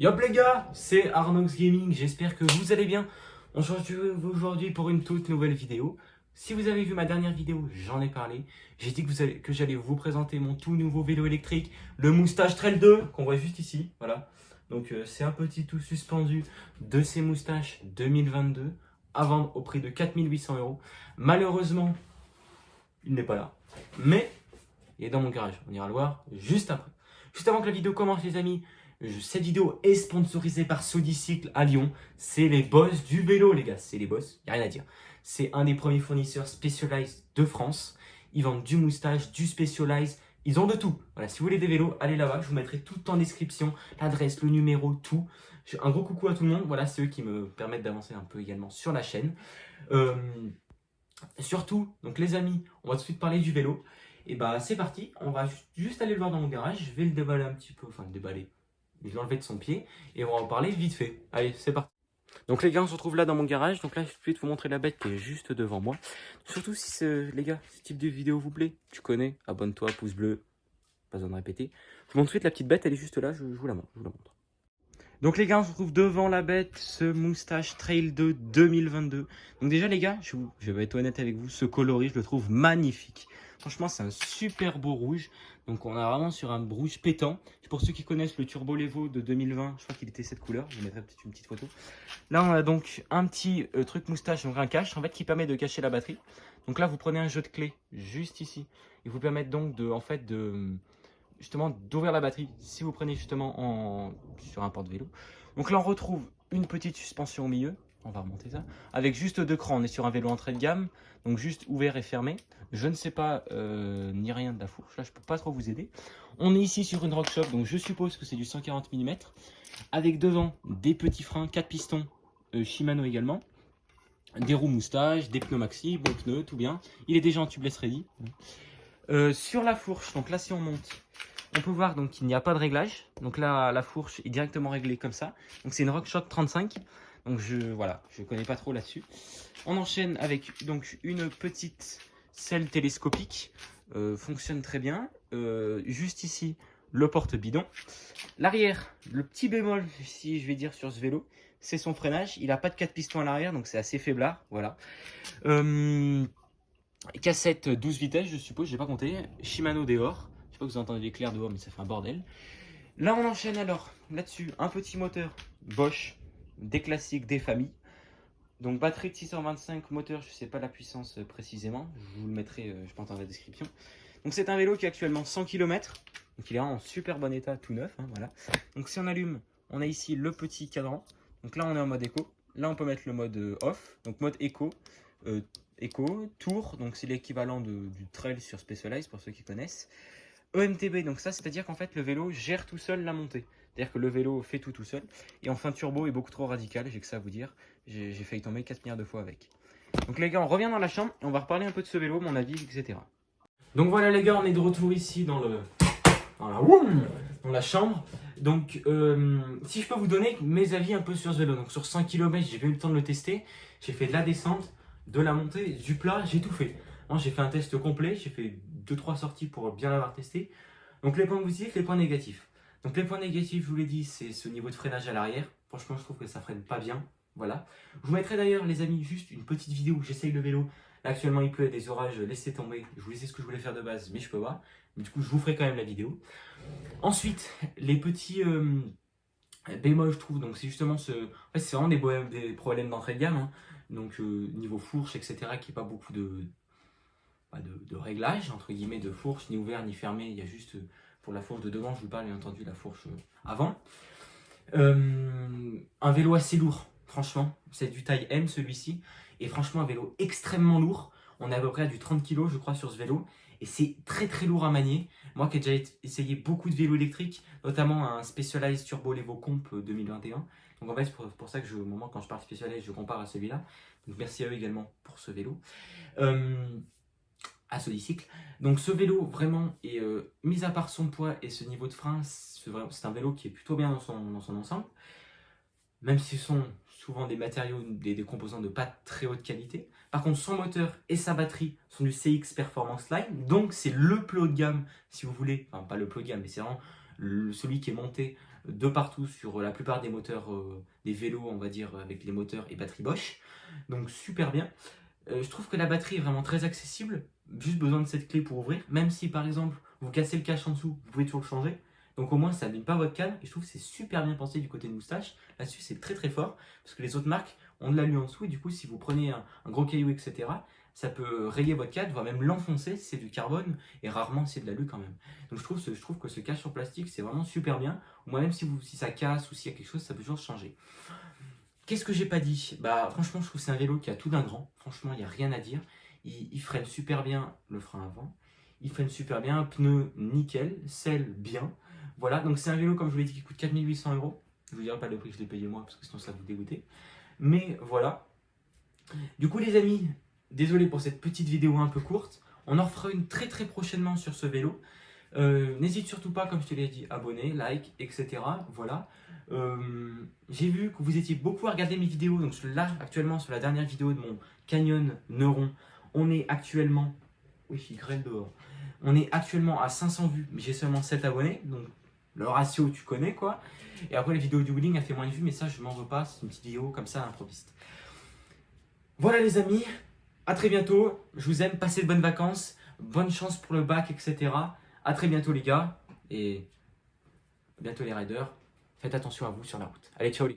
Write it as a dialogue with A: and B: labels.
A: Yop les gars, c'est Arnox Gaming, j'espère que vous allez bien. On se retrouve aujourd'hui pour une toute nouvelle vidéo. Si vous avez vu ma dernière vidéo, j'en ai parlé. J'ai dit que j'allais vous présenter mon tout nouveau vélo électrique, le Moustache Trail 2, qu'on voit juste ici. Voilà. Donc c'est un petit tout suspendu de ces moustaches 2022, à vendre au prix de 4800 €. Malheureusement, il n'est pas là. Mais il est dans mon garage, on ira le voir juste après. Juste avant que la vidéo commence les amis, cette vidéo est sponsorisée par Sodicycle à Lyon. C'est les boss du vélo les gars, c'est les boss, y a rien à dire. C'est un des premiers fournisseurs Specialized de France. Ils vendent du moustache, du Specialized, ils ont de tout. Voilà, si vous voulez des vélos, allez là-bas, je vous mettrai tout en description, l'adresse, le numéro, tout. Un gros coucou à tout le monde, voilà, c'est eux qui me permettent d'avancer un peu également sur la chaîne. Surtout, donc les amis, on va tout de suite parler du vélo. Et bah c'est parti, on va juste aller le voir dans mon garage, je vais le déballer un petit peu, enfin le déballer, je vais l'enlever de son pied et on va en parler vite fait. Allez, c'est parti. Donc les gars, on se retrouve là dans mon garage, donc là je vais vous montrer la bête qui est juste devant moi. Surtout si les gars, ce type de vidéo vous plaît, tu connais, abonne-toi, pouce bleu, pas besoin de répéter. Je vous montre tout de suite la petite bête, elle est juste là, je vous la montre, je vous la montre. Donc les gars, on se retrouve devant la bête, ce Moustache Trail 2 2022. Donc déjà les gars, je vais être honnête avec vous, ce coloris, je le trouve magnifique. Franchement, c'est un super beau rouge. Donc on est vraiment sur un rouge pétant. Pour ceux qui connaissent le Turbo Levo de 2020, je crois qu'il était cette couleur. Je vous mettrai peut-être une petite photo. Là, on a donc un petit truc moustache, donc un cache, en fait, qui permet de cacher la batterie. Donc là, vous prenez un jeu de clé juste ici. Il vous permet donc justement d'ouvrir la batterie si vous prenez justement sur un porte-vélo. Donc là on retrouve une petite suspension au milieu, on va remonter ça, avec juste deux crans, on est sur un vélo entrée de gamme, donc juste ouvert et fermé. Je ne sais pas ni rien de la fourche, là je peux pas trop vous aider. On est ici sur une Rockshop, donc je suppose que c'est du 140 mm, avec devant des petits freins, 4 pistons Shimano également, des roues moustaches, des pneus maxi, bons pneus, tout bien. Il est déjà en tubeless ready. Sur la fourche, donc là si on monte, on peut voir donc qu'il n'y a pas de réglage. Donc là la fourche est directement réglée comme ça. Donc c'est une RockShox 35. Donc voilà, je connais pas trop là-dessus. On enchaîne avec donc une petite selle télescopique. Fonctionne très bien. Juste ici, le porte-bidon. L'arrière, le petit bémol, si je vais dire sur ce vélo, c'est son freinage. Il n'a pas de 4 pistons à l'arrière, donc c'est assez faiblard. Voilà. Cassette 12 vitesses, je suppose, j'ai pas compté. Shimano dehors. Je sais pas que vous entendez l'éclair dehors, mais ça fait un bordel. Là, on enchaîne alors. Là-dessus, un petit moteur Bosch, des classiques, des familles. Donc, batterie de 625, moteur, je sais pas la puissance précisément. Je vous le mettrai, je pense, dans la description. Donc, c'est un vélo qui a actuellement 100 km. Donc, il est en super bon état, tout neuf. Hein, voilà. Donc, si on allume, on a ici le petit cadran. Donc, là, on est en mode éco. Là, on peut mettre le mode off. Donc, mode éco. Tour, donc c'est l'équivalent du trail sur Specialized pour ceux qui connaissent. EMTB, donc ça c'est à dire qu'en fait le vélo gère tout seul la montée. C'est-à-dire que le vélo fait tout seul. Et enfin turbo est beaucoup trop radical, j'ai que ça à vous dire. J'ai failli tomber 4 milliards de fois avec. Donc les gars, on revient dans la chambre et on va reparler un peu de ce vélo, mon avis, etc. Donc voilà les gars, on est de retour ici dans la chambre. Donc si je peux vous donner mes avis un peu sur ce vélo. Donc sur 5 km, j'ai pas eu le temps de le tester. J'ai fait de la descente, de la montée, du plat, j'ai tout fait. J'ai fait un test complet, j'ai fait 2-3 sorties pour bien l'avoir testé. Donc les points positifs, les points négatifs. Donc les points négatifs, je vous l'ai dit, c'est ce niveau de freinage à l'arrière. Franchement, je trouve que ça freine pas bien. Voilà. Je vous mettrai d'ailleurs, les amis, juste une petite vidéo où j'essaye le vélo. Là, actuellement, il pleut, il y a des orages, laissez tomber. Je vous laissais ce que je voulais faire de base, mais je peux pas. Mais du coup, je vous ferai quand même la vidéo. Ensuite, les petits bémols, je trouve, donc c'est justement en fait, c'est vraiment des problèmes d'entrée de gamme. Hein. Donc niveau fourche, etc., qui n'est pas beaucoup de réglage, entre guillemets, de fourche, ni ouvert, ni fermé. Il y a juste, pour la fourche de devant, je vous parle bien entendu, la fourche avant. Un vélo assez lourd, franchement. C'est du taille M, celui-ci. Et franchement, un vélo extrêmement lourd. On est à peu près à du 30 kg, je crois, sur ce vélo. Et c'est très très lourd à manier. Moi qui ai déjà essayé beaucoup de vélos électriques, notamment un Specialized Turbo Levo Comp 2021. Donc en fait, c'est pour ça que au moment quand je parle Specialized, je compare à celui-là. Donc merci à eux également pour ce vélo. À Sodicycle. Donc ce vélo vraiment est, mis à part son poids et ce niveau de frein, c'est un vélo qui est plutôt bien dans son ensemble. Même si ce sont souvent des matériaux, des composants de pas très haute qualité. Par contre, son moteur et sa batterie sont du CX Performance Line, donc c'est le plus haut de gamme, si vous voulez, enfin pas le plus haut de gamme, mais c'est vraiment celui qui est monté de partout sur la plupart des moteurs, des vélos, on va dire, avec les moteurs et batterie Bosch. Donc super bien. Je trouve que la batterie est vraiment très accessible. Juste besoin de cette clé pour ouvrir. Même si par exemple vous cassez le cache en dessous, vous pouvez toujours le changer. Donc au moins ça n'abîme pas votre canne. Et je trouve que c'est super bien pensé du côté de Moustache. Là-dessus c'est très très fort. Parce que les autres marques ont de l'alu en dessous. Et du coup si vous prenez un gros caillou etc. ça peut rayer votre canne, voire même l'enfoncer si c'est du carbone. Et rarement si c'est de l'alu quand même. Donc je trouve que ce cache sur plastique c'est vraiment super bien. Ou même si ça casse ou s'il y a quelque chose ça peut toujours se changer. Qu'est-ce que j'ai pas dit? Bah franchement je trouve que c'est un vélo qui a tout d'un grand. Franchement il n'y a rien à dire. Il freine super bien le frein avant. Il freine super bien, pneu nickel, selle bien. Voilà, donc c'est un vélo comme je vous l'ai dit qui coûte 4800 euros. Je vous dirai pas le prix que je l'ai payé moi parce que sinon ça va vous dégoûter. Mais voilà. Du coup les amis, désolé pour cette petite vidéo un peu courte. On en refera une très très prochainement sur ce vélo. N'hésite surtout pas, comme je te l'ai dit, abonner, like, etc. Voilà. J'ai vu que vous étiez beaucoup à regarder mes vidéos. Donc là, actuellement, sur la dernière vidéo de mon Canyon Neuron, on est actuellement... Oui, il grêle dehors. On est actuellement à 500 vues, mais j'ai seulement 7 abonnés. Donc le ratio, tu connais quoi. Et après, la vidéo du wheeling a fait moins de vues, mais ça, je m'en veux pas. C'est une petite vidéo comme ça, improviste. Voilà les amis, à très bientôt. Je vous aime, passez de bonnes vacances. Bonne chance pour le bac, etc. A très bientôt les gars. Et à bientôt les riders. Faites attention à vous sur la route. Allez, ciao les gars.